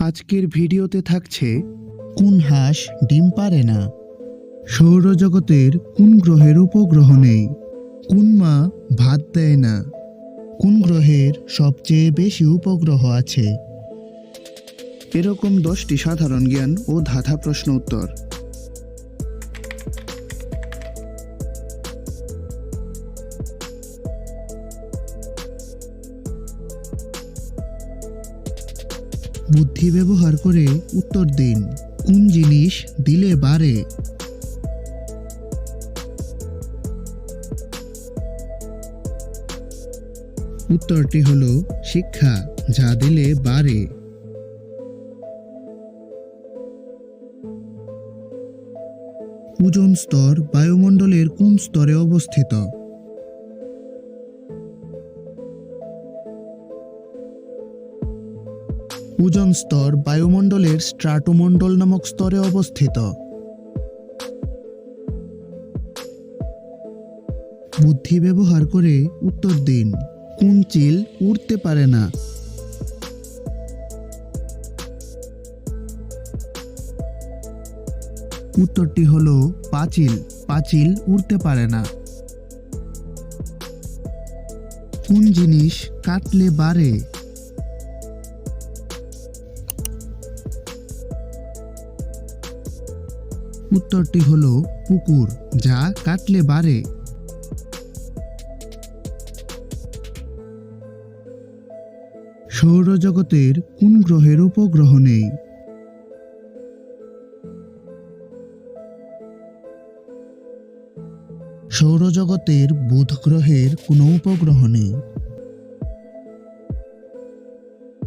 আজকের ভিডিওতে থাকছে কোন হাঁস ডিম পারে না, সৌরজগতের কোন গ্রহের উপগ্রহ নেই, কোন মা ভাত দেয় না, কোন গ্রহের সবচেয়ে বেশি উপগ্রহ আছে। এরকম 10টি সাধারণ জ্ঞান ও ধাঁধা প্রশ্ন উত্তর। বুদ্ধি ব্যবহার করে উত্তর দিন। কোন জিনিস দিলে বাড়ে? উত্তরটি হলো শিক্ষা, যা দিলে বাড়ে। ওজোন স্তর বায়ুমণ্ডলের কোন স্তরে অবস্থিত? ওজোন স্তর বায়ুমণ্ডলের স্ট্রাটোমণ্ডল নামক স্তরে অবস্থিত। বুদ্ধি ব্যবহার করে উত্তর দিন। কোন চিল উড়তে পারে না? উত্তরটি হলো পাচিল। পাচিল উড়তে পারে না। কোন জিনিস কাটলে বাড়ে? উত্তরটি হলো পুকুর, যা কাটলে বাড়ে। সৌরজগতের কোন গ্রহের উপগ্রহ নেই? সৌরজগতের বুধ গ্রহের কোনো উপগ্রহ নেই।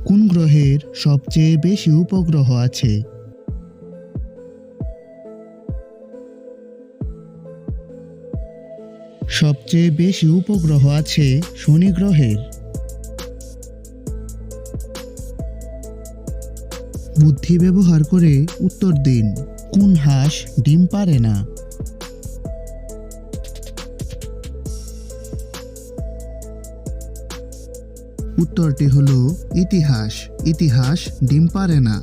কোন গ্রহের সবচেয়ে বেশি উপগ্রহ আছে? সবচেয়ে বেশি উপগ্রহ আছে শনি গ্রহের। বুদ্ধি ব্যবহার করে উত্তর দিন। কোন হাঁস ডিম পারে না? উত্তরটি হলো ইতিহাস। ইতিহাস ডিম পারে না।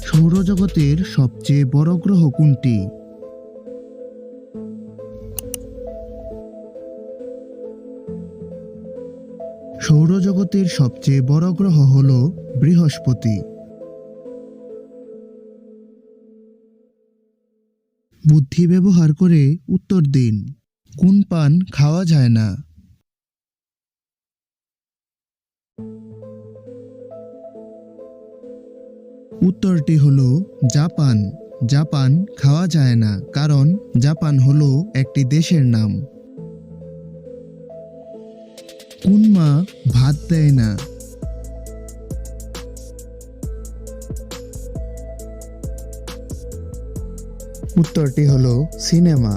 সৌরজগতের সবচেয়ে বড় গ্রহ কোনটি? সৌরজগতের সবচেয়ে বড় গ্রহ হল বৃহস্পতি। বুদ্ধি ব্যবহার করে উত্তর দিন। কোন পান খাওয়া যায় না? উত্তরটি হলো জাপান। জাপান খাওয়া যায় না, কারণ জাপান হলো একটি দেশের নাম। কোন মা ভাত দেয় না? উত্তরটি হলো সিনেমা।